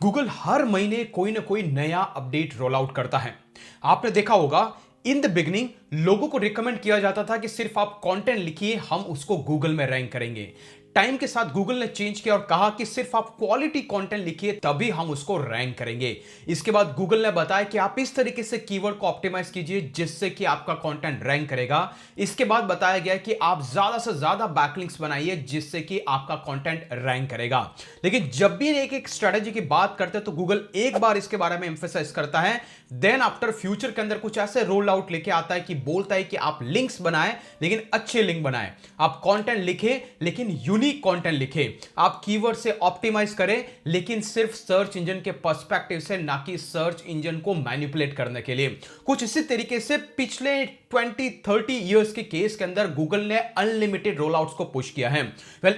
Google हर महीने कोई ना कोई नया अपडेट रोल आउट करता है। आपने देखा होगा, इन द बिगनिंग लोगों को रिकमेंड किया जाता था कि सिर्फ आप कंटेंट लिखिए, हम उसको गूगल में रैंक करेंगे। टाइम के साथ गूगल ने चेंज किया और कहा कि सिर्फ आप क्वालिटी कंटेंट लिखिए, तभी हम उसको रैंक करेंगे। इसके बाद गूगल ने बताया कि आप इस तरीके से कीवर्ड को ऑप्टिमाइज कीजिए जिससे कि आपका कंटेंट रैंक करेगा। इसके बाद बताया गया कि आप ज्यादा से ज्यादा बैकलिंक्स बनाइए जिससे कि आपका कंटेंट रैंक करेगा। लेकिन जब भी एक एक स्ट्रेटेजी की बात करते हैं तो गूगल एक बार इसके बारे में एम्फेसाइज करता है, देन आफ्टर फ्यूचर के अंदर कुछ ऐसे रोल आउट लेके आता है कि बोलता है कि आप लिंक्स बनाएं लेकिन अच्छे लिंक बनाएं, आप कंटेंट लिखें लेकिन यूनिक कंटेंट लिखें, आप कीवर्ड से ऑप्टिमाइज करें लेकिन सिर्फ सर्च इंजन के पर्सपेक्टिव से, ना कि सर्च इंजन को मैनिपुलेट करने के लिए। कुछ इसी तरीके से पिछले 20-30 इयर्स के केस के अंदर गूगल ने अनलिमिटेड रोल आउट्स को पुश किया है।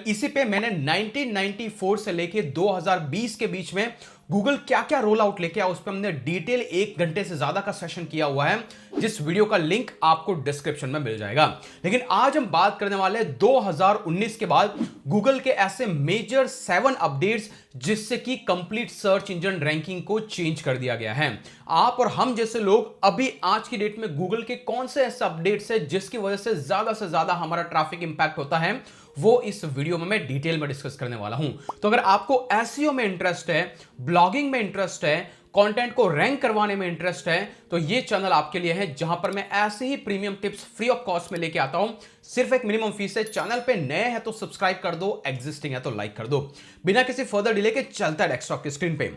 इसी पे मैंने 1994 से लेके 2020 के बीच में गूगल क्या क्या रोल आउट लेके आया उस पर हमने डिटेल 1 घंटे से ज्यादा का सेशन किया हुआ है, जिस वीडियो का लिंक आपको डिस्क्रिप्शन में मिल जाएगा। लेकिन आज हम बात करने वाले हैं 2019 के बाद गूगल के ऐसे मेजर 7 अपडेट्स जिससे कि कंप्लीट सर्च इंजन रैंकिंग को चेंज कर दिया गया है। आप और हम जैसे लोग अभी आज की डेट में गूगल के कौन से ऐसे अपडेट्स है जिसकी वजह से ज्यादा हमारा ट्रैफिक इंपैक्ट होता है, वो इस वीडियो में मैं डिटेल में डिस्कस करने वाला हूं। तो अगर आपको एसईओ में इंटरेस्ट है, ब्लॉगिंग में इंटरेस्ट है, कंटेंट को रैंक करवाने में इंटरेस्ट है, तो ये चैनल आपके लिए है, जहां पर मैं ऐसे ही premium tips free of cost में लेके आता हूं। सिर्फ एक मिनिमम फीस है। चैनल पे नए हैं तो सब्सक्राइब कर दो, एग्जिस्टिंग है तो लाइक कर दो। बिना किसी फर्दर डिले के चलता है डेस्कटॉप की स्क्रीन पे।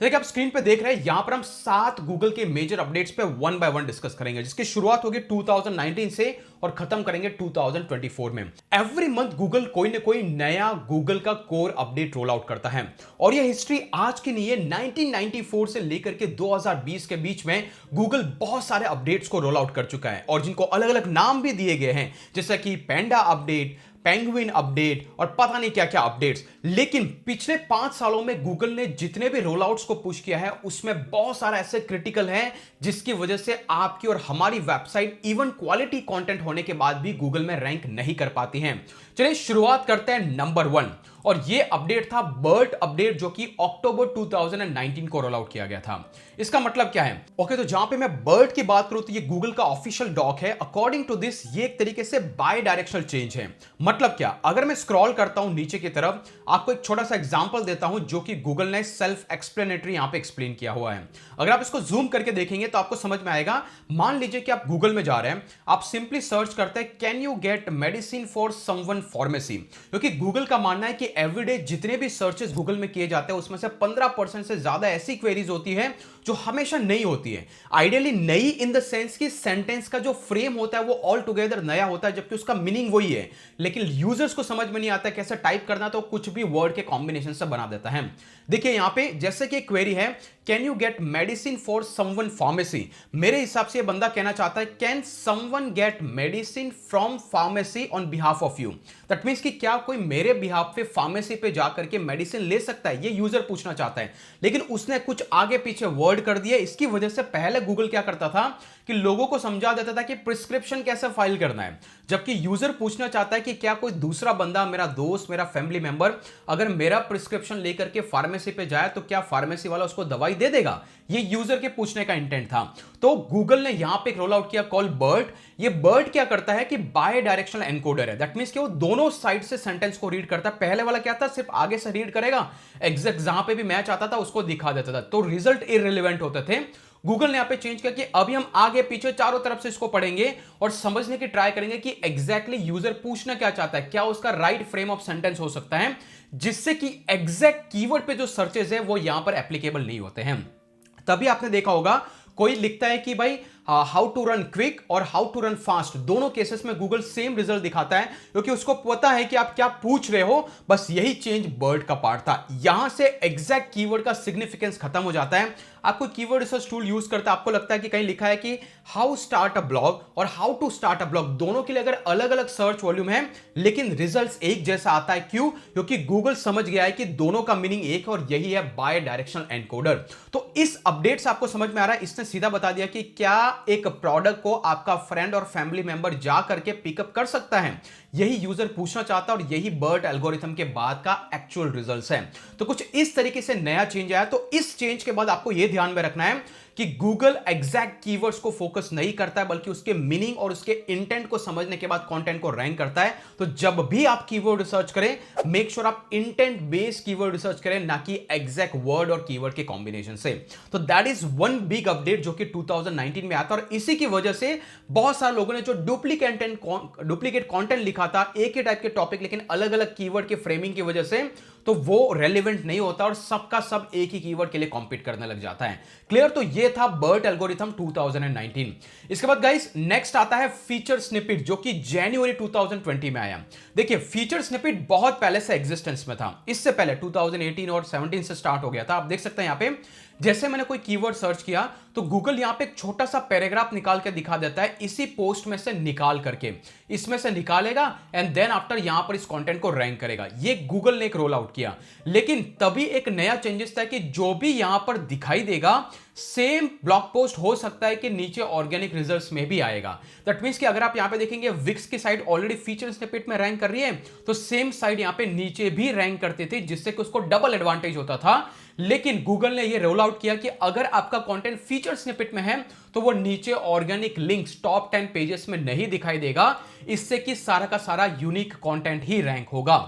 देखिए, आप स्क्रीन पे देख रहे हैं, यहां पर हम 7 गूगल के मेजर अपडेट्स पे वन बाय वन डिस्कस करेंगे, जिसकी शुरुआत होगी 2019 से और खत्म करेंगे 2024 में। एवरी मंथ गूगल कोई ना कोई नया गूगल का कोर अपडेट रोल आउट करता है और यह हिस्ट्री आज की नहीं है। 1994 से लेकर के 2020 के बीच में गूगल बहुत सारे अपडेट्स को रोल आउट कर चुका है और जिनको अलग अलग नाम भी दिए गए हैं, जैसे कि पेंडा अपडेट, पेंगुइन अपडेट और पता नहीं क्या क्या अपडेट्स। लेकिन पिछले 5 सालों में गूगल ने जितने भी रोल आउट्स को पुश किया है उसमें बहुत सारा ऐसे क्रिटिकल है जिसकी वजह से आपकी और हमारी वेबसाइट इवन क्वालिटी कंटेंट होने के बाद भी गूगल में रैंक नहीं कर पाती है। चलिए शुरुआत करते हैं नंबर 1, और यह अपडेट था बर्ट अपडेट, जो कि अक्टूबर 2019 को रोल आउट किया गया था। इसका मतलब क्या है? ओके, तो जहां पे मैं बर्ट की बात करूं तो ये गूगल का ऑफिशियल डॉक है। अकॉर्डिंग टू दिस ये एक तरीके से बाय डायरेक्शनल चेंज है। मतलब क्या? अगर मैं स्क्रॉल करता हूं नीचे की तरफ, आपको एक छोटा सा एग्जांपल देता हूं जो कि गूगल ने सेल्फ एक्सप्लेनेटरी यहां पे एक्सप्लेन किया हुआ है। अगर आप इसको जूम करके देखेंगे तो आपको समझ में आएगा। मान लीजिए कि आप गूगल में जा रहे हैं, आप सिंपली सर्च करते हैं can you get medicine for someone pharmacy, क्योंकि गूगल का मानना है कि एवरीडे जितने भी सर्चेस गूगल में किए जाते हैं उसमें से 15% से ज्यादा ऐसी क्वेरीज होती है जो हमेशा नई होती है। आइडियली नई इन द सेंस कि सेंटेंस का जो फ्रेम होता है वो ऑल टुगेदर नया होता है, जबकि उसका मीनिंग वही है, लेकिन यूजर्स को समझ में नहीं आता कैसे टाइप करना, तो कुछ भी वर्ड के कॉम्बिनेशन से बना देता है। देखिए यहां पे जैसे कि क्वेरी है can you get medicine for someone pharmacy, मेरे हिसाब से ये बंदा कहना चाहता है can someone get medicine from pharmacy on behalf of you. That means कि क्या कोई मेरे बिहाफ पे फार्मेसी पे जाकर के मेडिसिन ले सकता है, ये यूजर पूछना चाहता है। लेकिन उसने कुछ आगे पीछे वर्ड कर दिया। इसकी वजह से पहले गूगल क्या करता था कि लोगों को समझा देता था कि प्रिस्क्रिप्शन कैसे फाइल करना है, जबकि यूजर पूछना चाहता है कि क्या कोई दूसरा बंदा, मेरा दोस्त, मेरा फैमिली मेंबर अगर मेरा प्रिस्क्रिप्शन लेकर के फार्मेसी पे जाए तो क्या फार्मेसी वाला उसको दवाई दे देगा। ये यूजर के पूछने का इंटेंट था। तो गूगल ने यहां पे एक रोल आउट किया कॉल बर्ट। ये बर्ट क्या करता है कि बाय डायरेक्शनल एनकोडर है। दैट मींस कि वो दोनों साइड से सेंटेंस को रीड करता है। पहले वाला क्या था, सिर्फ आगे से रीड करेगा, एग्जैक्ट जहां पे भी मैच आता था उसको दिखा देता था, तो रिजल्ट इररिलेवेंट होते थे। गूगल ने यहां पे चेंज किया कि अभी हम आगे पीछे चारों तरफ से इसको पढ़ेंगे और समझने की ट्राई करेंगे कि एग्जैक्टली यूजर पूछना क्या चाहता है, क्या उसका राइट फ्रेम ऑफ सेंटेंस हो सकता है, जिससे कि एग्जैक्ट कीवर्ड पे जो सर्चेस है वो यहां पर एप्लीकेबल नहीं होते हैं। तभी आपने देखा होगा कोई लिखता है कि भाई हाउ टू रन क्विक और हाउ टू रन फास्ट, दोनों केसेस में गूगल सेम रिजल्ट दिखाता है, क्योंकि उसको पता है कि आप क्या पूछ रहे हो। बस यही चेंज बर्ड का पार्ट था। यहां से एग्जैक्ट कीवर्ड का सिग्निफिकेंस खत्म हो जाता है। आपको कीवर्ड रिसर्च टूल यूज करता है, आपको लगता है कि कहीं लिखा है कि हाउ स्टार्ट अ ब्लॉग और how to start a blog, दोनों के लिए अगर अलग अलग सर्च वॉल्यूम है लेकिन रिजल्ट एक जैसा आता है। क्यों? क्योंकि गूगल समझ गया है कि दोनों का मीनिंग एक है और यही है बाय डायरेक्शनल एनकोडर। तो इस अपडेट से आपको समझ में आ रहा है, इसने सीधा बता दिया कि क्या एक प्रोडक्ट को आपका फ्रेंड और फैमिली मेंबर जा करके पिकअप कर सकता है, यही यूजर पूछना चाहता है और यही BERT एल्गोरिथम के बाद का एक्चुअल रिजल्ट्स है। तो कुछ इस तरीके से नया चेंज आया। तो इस चेंज के बाद आपको यह ध्यान में रखना है कि गूगल एग्जैक्ट कीवर्ड्स को फोकस नहीं करता है, बल्कि उसके मीनिंग और उसके इंटेंट को समझने के बाद कंटेंट को रैंक करता है। तो जब भी आप कीवर्ड रिसर्च करें, मेक श्योर आप इंटेंट बेस्ड कीवर्ड रिसर्च करें, ना कि एग्जैक्ट वर्ड और कीवर्ड के कॉम्बिनेशन से। तो that is one big update जो कि 2019 में आता है, और इसी की वजह से बहुत सारे लोगों ने जो डुप्लीकेट कंटेंट लिखा था, एक ही टाइप के टॉपिक लेकिन अलग अलग कीवर्ड के फ्रेमिंग की वजह से, तो वो रेलेवेंट नहीं होता और सबका सब एक ही कीवर्ड के लिए कॉम्पीट करने लग जाता है। क्लियर? तो ये था BERT एल्गोरिथम 2019। इसके बाद गाइस नेक्स्ट आता है फीचर स्निपेट, जो कि जनवरी 2020 में आया। देखिए, फीचर स्निपेट बहुत पहले से एग्जिस्टेंस में था, इससे पहले 2018 और 17 से स्टार्ट हो गया था। आप देख सकते हैं यहां पे, जैसे मैंने कोई कीवर्ड सर्च किया तो गूगल यहां पे एक छोटा सा पैराग्राफ निकाल के दिखा देता है, इसी पोस्ट में से निकाल करके इसमें से निकालेगा एंड देन आफ्टर यहां पर इस कंटेंट को रैंक करेगा। ये गूगल ने एक रोल आउट किया, लेकिन तभी एक नया चेंजेस था कि जो भी यहां पर दिखाई देगा सेम ब्लॉग पोस्ट हो सकता है कि नीचे ऑर्गेनिक रिजल्ट्स में भी आएगा। दैट मींस कि अगर आप यहां पे देखेंगे विक्स की साइट ऑलरेडी फीचर स्निपेट में रैंक कर रही है, तो सेम साइट यहां पे नीचे भी रैंक करती थी, जिससे कि उसको डबल एडवांटेज होता था। लेकिन गूगल ने यह रोल आउट किया कि अगर आपका कंटेंट फीचर स्निपेट में है तो वो नीचे ऑर्गेनिक लिंक्स टॉप 10 पेजेस में नहीं दिखाई देगा, इससे कि सारा का सारा यूनिक कंटेंट ही रैंक होगा।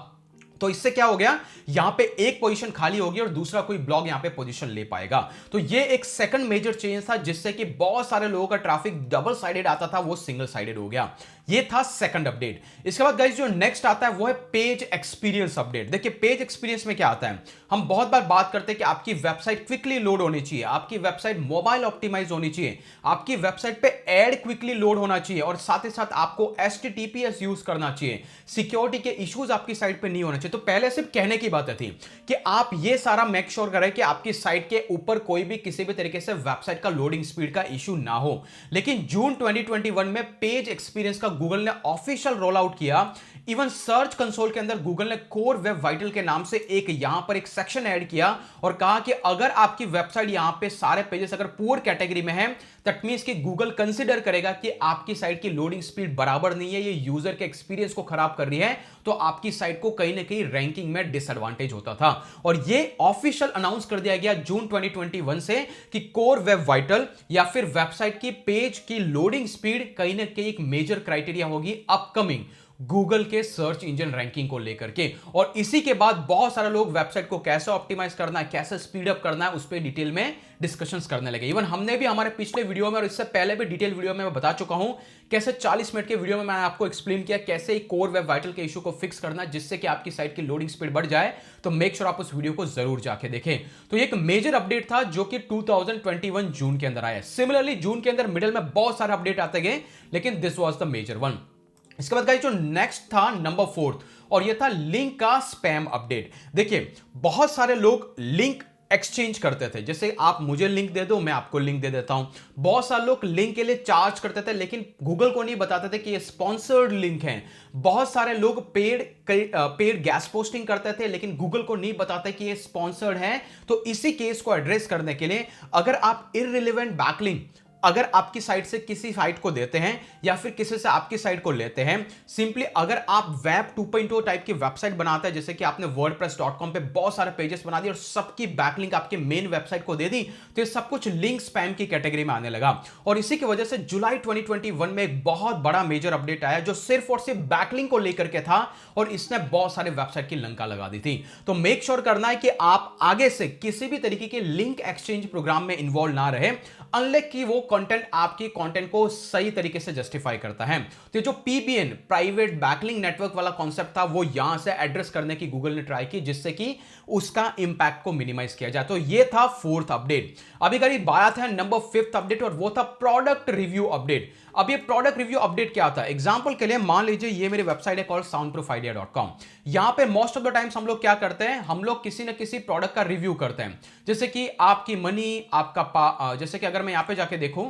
तो इससे क्या हो गया, यहां पे एक पोजीशन खाली होगी और दूसरा कोई ब्लॉग यहां पे पोजीशन ले पाएगा। तो ये एक सेकंड मेजर चेंज था, जिससे कि बहुत सारे लोगों का ट्रैफिक डबल साइडेड आता था, वो सिंगल साइडेड हो गया। ये था सेकंड अपडेट। इसके बाद गाइस जो नेक्स्ट आता है वो है पेज एक्सपीरियंस अपडेट। देखिए, पेज एक्सपीरियंस में क्या आता है, हम बहुत बार बात करते हैं कि आपकी वेबसाइट क्विकली लोड होनी चाहिए, आपकी वेबसाइट मोबाइल ऑप्टिमाइज होनी चाहिए, आपकी वेबसाइट पे एड क्विकली लोड होना चाहिए, और साथ ही साथ आपको HTTPS यूज करना चाहिए, सिक्योरिटी के इश्यूज आपकी साइट पे नहीं होने चाहिए। तो पहले सिर्फ कहने की बात थी कि आप ये सारा मेक श्योर करें कि आपकी साइट के ऊपर कोई भी किसी भी तरीके से वेबसाइट का लोडिंग स्पीड का इशू ना हो। लेकिन जून 2021 में पेज एक्सपीरियंस का गूगल ने ऑफिशियल रोल आउट किया। इवन सर्च कंसोल के अंदर गूगल ने कोर वेब वाइटल के नाम से एक यहां पर एक सेक्शन ऐड किया और कहा कि अगर आपकी वेबसाइट यहां पे सारे पेजेस अगर पुअर कैटेगरी में है, दैट मींस कि गूगल कंसीडर करेगा कि आपकी साइट की लोडिंग स्पीड बराबर नहीं है, ये यूजर के एक्सपीरियंस को खराब कर रही है, तो आपकी साइट को कहीं ना कहीं रैंकिंग में डिसएडवांटेज होता था। और ये ऑफिशियल अनाउंस कर दिया गया जून 2021 से कि कोर वेब वाइटल या फिर वेबसाइट की पेज की लोडिंग स्पीड कहीं ना कहीं एक मेजर क्राइटेरिया होगी अपकमिंग गूगल के सर्च इंजन रैंकिंग को लेकर के। और इसी के बाद बहुत सारे लोग वेबसाइट को कैसे ऑप्टिमाइज करना है, कैसे स्पीड अप करना है, उस पर डिटेल में डिस्कशंस करने लगे। इवन हमने भी हमारे पिछले वीडियो में और इससे पहले भी डिटेल वीडियो में मैं बता चुका हूं कैसे 40 मिनट के वीडियो में मैंने आपको एक्सप्लेन किया कैसे कोर वेब वाइटल के इशू को फिक्स करना है, जिससे कि आपकी साइट की लोडिंग स्पीड बढ़ जाए। तो मेक श्योर आप उस वीडियो को जरूर जाके देखें। तो ये एक मेजर अपडेट था जो कि 2021 जून के अंदर आया। सिमिलरली जून के अंदर मिडिल में बहुत सारे अपडेट आते गए, लेकिन this was the major one. इसके बाद गाइस जो नेक्स्ट था नंबर 4, और यह था लिंक का स्पैम अपडेट। देखिए, बहुत सारे लोग लिंक एक्सचेंज करते थे, जैसे आप मुझे लिंक दे दो, मैं आपको लिंक दे देता हूं। बहुत सारे लोग लिंक के लिए चार्ज करते थे, लेकिन गूगल को नहीं बताते थे कि ये स्पॉन्सर्ड लिंक है। बहुत सारे लोग पेड गैस पोस्टिंग करते थे, लेकिन गूगल को नहीं बताते कि ये स्पॉन्सर्ड है। तो इसी केस को एड्रेस करने के लिए अगर आप इररिलेवेंट बैकलिंक अगर आपकी साइट से किसी साइट को देते हैं या फिर किसी से आपकी साइट को लेते हैं, सिंपली अगर आप वेब 2.0 टाइप की वेबसाइट बनाते हैं, जैसे कि आपने wordpress.com पे बहुत सारे पेजेस बना दिए और सबकी बैकलिंक आपके मेन वेबसाइट को दे दी, तो ये सब कुछ लिंक स्पैम की कैटेगरी में आने लगा। और इसी की वजह से जुलाई 2021 में एक बहुत बड़ा मेजर अपडेट आया जो सिर्फ और सिर्फ बैकलिंक को लेकर के था, और इसने बहुत सारे वेबसाइट की लंका लगा दी थी। तो मेक श्योर करना है कि आप आगे से किसी भी तरीके के लिंक एक्सचेंज प्रोग्राम में इन्वॉल्व ना रहे, अनलेस कि वो कंटेंट आपकी कंटेंट को सही तरीके से जस्टिफाई करता है। तो जो PBN प्राइवेट बैकलिंक नेटवर्क वाला कॉन्सेप्ट था, वो यहां से एड्रेस करने की गूगल ने ट्राई की, जिससे कि उसका इंपैक्ट को मिनिमाइज किया जाए। तो ये था 4th अपडेट। अभी करीब बात है नंबर 5th अपडेट, और वो था प्रोडक्ट रिव्यू अपडेट। अब ये प्रोडक्ट रिव्यू अपडेट क्या था, एग्जांपल के लिए मान लीजिए ये मेरी वेबसाइट है कॉल्ड soundproofidea.com। यहां पे मोस्ट ऑफ द टाइम्स हम लोग क्या करते हैं, हम लोग किसी ना किसी प्रोडक्ट का रिव्यू करते हैं, जैसे कि आपकी मनी, आपका जैसे कि अगर मैं यहां पे जाके देखूं,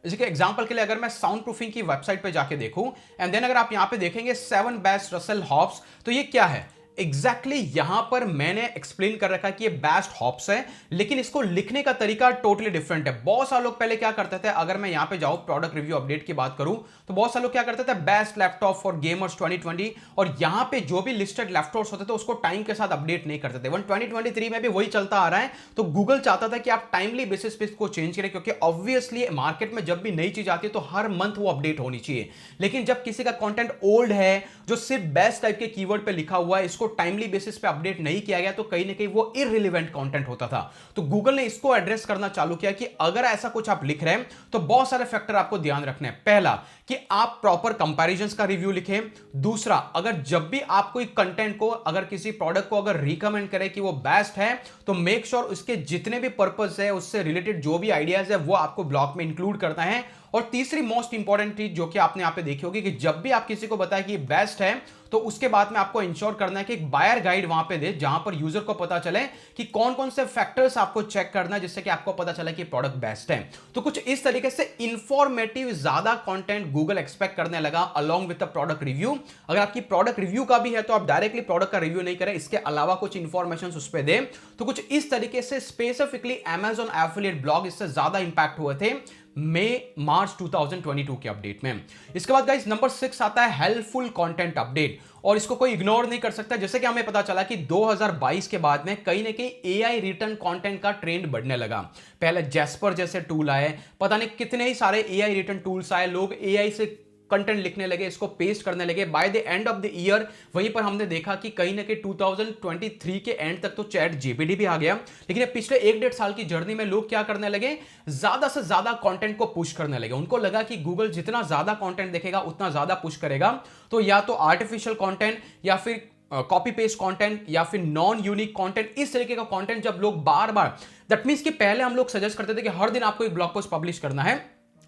जैसे कि एग्जांपल के लिए अगर मैं साउंड प्रूफिंग की वेबसाइट पे जाके देखूं, एंड देन अगर आप यहां पे देखेंगे 7 बेस्ट रसेल हॉब्स, तो ये क्या है, एग्जैक्टली यहां पर मैंने एक्सप्लेन कर रखा कि ये बेस्ट हॉप्स है, लेकिन इसको लिखने का तरीका टोटली डिफरेंट है। बहुत सारे लोग पहले क्या करते थे, अगर मैं यहां पे जाऊं प्रोडक्ट रिव्यू अपडेट की बात करूं, तो बहुत सारे लोग क्या करते थे, बेस्ट लैपटॉप फॉर गेमर्स 2020, और यहां पे जो भी लिस्टेड लैपटॉप्स होते थे उसको टाइम के साथ अपडेट नहीं करते थे। 2023 में भी वही चलता आ रहा है। तो गूगल चाहता था कि आप टाइमली बेसिस पे इसको चेंज करें, क्योंकि ऑब्वियसली मार्केट में जब भी नई चीज आती है तो हर मंथ वो अपडेट होनी चाहिए। लेकिन जब किसी का कंटेंट ओल्ड है, जो सिर्फ बेस्ट टाइप के कीवर्ड पे लिखा हुआ है, इसको टाइमली बेसिस पे अपडेट नहीं किया गया, तो कहीं ना कहीं वो इररिलेवेंट कंटेंट होता था। तो गूगल ने इसको एड्रेस करना चालू किया कि अगर ऐसा कुछ आप लिख रहे हैं तो बहुत सारे फैक्टर आपको ध्यान रखने हैं। पहला कि आप प्रॉपर कंपैरिजंस का रिव्यू लिखें। दूसरा, अगर जब भी आप कोई कंटेंट को, अगर किसी प्रोडक्ट को अगर रिकमेंड करें कि वो बेस्ट है, तो मेक श्योर उसके जितने भी पर्पस है, उससे रिलेटेड जो भी आइडियाज है, वो आपको ब्लॉग में इंक्लूड करना है। और तीसरी मोस्ट इंपॉर्टेंट चीज जो कि आपने यहां पे देखी होगी कि जब भी आप किसी को बताएं कि ये बेस्ट है, तो उसके बाद में आपको इंश्योर करना है कि एक बायर गाइड वहां पे दे, जहां पर यूजर को पता चले कि कौन कौन से फैक्टर्स आपको चेक करना है, जिससे कि आपको पता चले कि प्रोडक्ट बेस्ट है। तो कुछ इस तरीके से इंफॉर्मेटिव ज्यादा कंटेंट गूगल एक्सपेक्ट करने लगा along with the product review. अगर आपकी प्रोडक्ट रिव्यू का भी है तो आप डायरेक्टली प्रोडक्ट का रिव्यू नहीं करें, इसके अलावा कुछ इंफॉर्मेशन उस पर दें। तो कुछ इस तरीके से स्पेसिफिकली अमेजॉन एफिलिएट ब्लॉग इससे ज्यादा इंपैक्ट हुए थे मार्च 2022 के अपडेट में। इसके बाद गाइस नंबर 6 आता है हेल्पफुल कंटेंट अपडेट, और इसको कोई इग्नोर नहीं कर सकता। जैसे कि हमें पता चला कि 2022 के बाद में कहीं ना कहीं एआई रिटर्न कंटेंट का ट्रेंड बढ़ने लगा। पहले जैस्पर जैसे टूल आए, पता नहीं कितने ही सारे एआई रिटर्न टूल्स आए, लोग एआई से कंटेंट लिखने लगे, इसको पेस्ट करने लगे। By the end of the year वहीं पर हमने देखा कि कहीं ना कहीं 2023 के एंड तक तो चैट जीपीटी भी आ गया। लेकिन पिछले 1-1.5 साल की जर्नी में लोग क्या करने लगे, ज्यादा से ज्यादा कंटेंट को पुश करने लगे। उनको लगा कि गूगल जितना ज्यादा कंटेंट देखेगा उतना ज्यादा पुश करेगा। तो या तो आर्टिफिशियल कंटेंट, या फिर कॉपी पेस्ट कंटेंट, या फिर नॉन यूनिक कंटेंट, इस तरीके का कंटेंट जब लोग बार बार, दैट मींस कि पहले हम लोग सजेस्ट करते थे कि हर दिन आपको एक ब्लॉग पोस्ट पब्लिश करना है,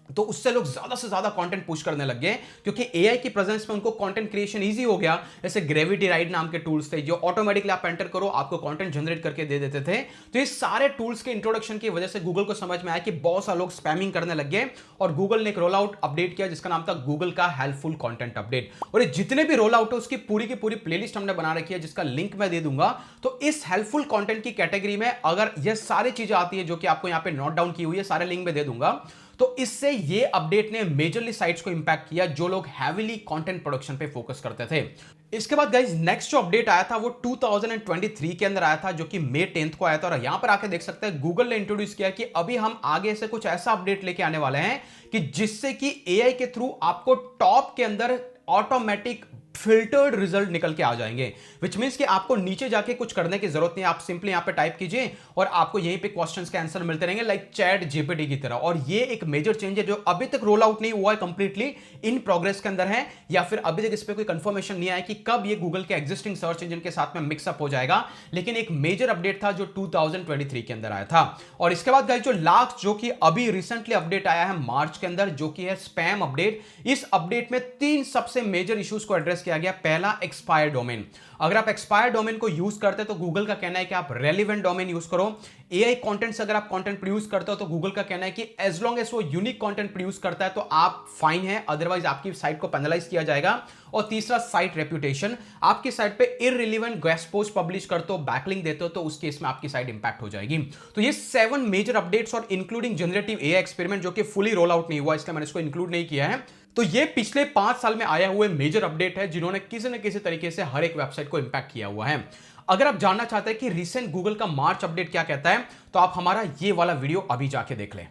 तो उससे लोग ज्यादा से ज्यादा कंटेंट पुश करने लग गए, क्योंकि एआई की प्रेजेंस में उनको कंटेंट क्रिएशन इजी हो गया। जैसे ग्रेविटी राइड नाम के टूल्स थे, जो ऑटोमेटिकली आप एंटर करो आपको कंटेंट जनरेट करके दे देते थे। तो ये सारे टूल्स के इंट्रोडक्शन की वजह से गूगल को समझ में आया कि बहुत सारे लोग स्पैमिंग करने लग गए, और गूगल ने एक रोल आउट अपडेट किया जिसका नाम था गूगल का हेल्पफुल कंटेंट अपडेट। और ये जितने भी रोल आउट है उसकी पूरी की पूरी प्लेलिस्ट हमने बना रखी है, जिसका लिंक मैं दे दूंगा। तो इस हेल्पफुल कंटेंट की कैटेगरी में अगर ये सारी चीजें आती है जो कि आपको यहां पे नोट डाउन की हुई है, सारे लिंक में दे दूंगा। तो इससे ये अपडेट ने मेजरली साइट्स को इंपैक्ट किया जो लोग हैवीली कंटेंट प्रोडक्शन पे फोकस करते थे। इसके बाद गाइस नेक्स्ट जो अपडेट आया था वो 2023 के अंदर आया था, जो कि मई 10 को आया था। और यहां पर आके देख सकते हैं गूगल ने इंट्रोड्यूस किया कि अभी हम आगे से कुछ ऐसा अपडेट लेके आने वाले हैं कि जिससे कि एआई के थ्रू आपको टॉप के अंदर ऑटोमेटिक फिल्टर्ड रिजल्ट निकल के आ जाएंगे। विच मींस कि आपको नीचे जाके कुछ करने की जरूरत नहीं, आप सिंपली यहां पे टाइप कीजिए और आपको यहीं पे क्वेश्चंस के आंसर मिलते रहेंगे, लाइक चैट जीपीटी की तरह। और ये एक मेजर चेंज है जो अभी तक रोल आउट नहीं हुआ है, कंप्लीटली इन प्रोग्रेस के अंदर है, या फिर अभी तक इस पे कोई कंफर्मेशन नहीं आया कि कब ये गूगल के एग्जिस्टिंग सर्च इंजन के साथ में मिक्सअप हो जाएगा। लेकिन एक मेजर अपडेट था जो 2023 के अंदर आया था। और इसके बाद गाइस जो लास्ट, जो कि अभी रिसेंटली अपडेट आया है मार्च के अंदर, जो कि है स्पैम अपडेट। इस अपडेट में 3 सबसे मेजर इश्यूज को एड्रेस किया गया। पहला, एक्सपायर डोमेन। अगर आप एक्सपायर डोमेन को यूज करते हैं तो गूगल का कहना है कि आप रेलिवेंट डोमेन यूज करो। एआई कंटेंट से अगर आप कंटेंट प्रोड्यूस करते हो तो गूगल का कहना है कि एज लॉन्ग एज वो यूनिक कंटेंट प्रोड्यूस करता है तो आप फाइन है, अदरवाइज आपकी साइट को पेनलाइज किया जाएगा। और तीसरा, साइट रेप्यूटेशन। आपकी साइट पे इररिलेवेंट गेस्ट पोस्ट पब्लिश करते हो, बैकलिंक देते हो, तो उस केस में आपकी साइट इंपैक्ट हो जाएगी। तो ये 7 मेजर अपडेट्स और इंक्लूडिंग जनरेटिव एआई एक्सपेरिमेंट, जो कि फुली रोल आउट नहीं हुआ, इसलिए मैंने इसको इंक्लूड नहीं किया है। तो ये पिछले 5 साल में आया हुए मेजर अपडेट है जिन्होंने किसी न किसी तरीके से हर एक वेबसाइट को इंपैक्ट किया हुआ है। अगर आप जानना चाहते हैं कि रिसेंट गूगल का मार्च अपडेट क्या कहता है, तो आप हमारा ये वाला वीडियो अभी जाके देख लें।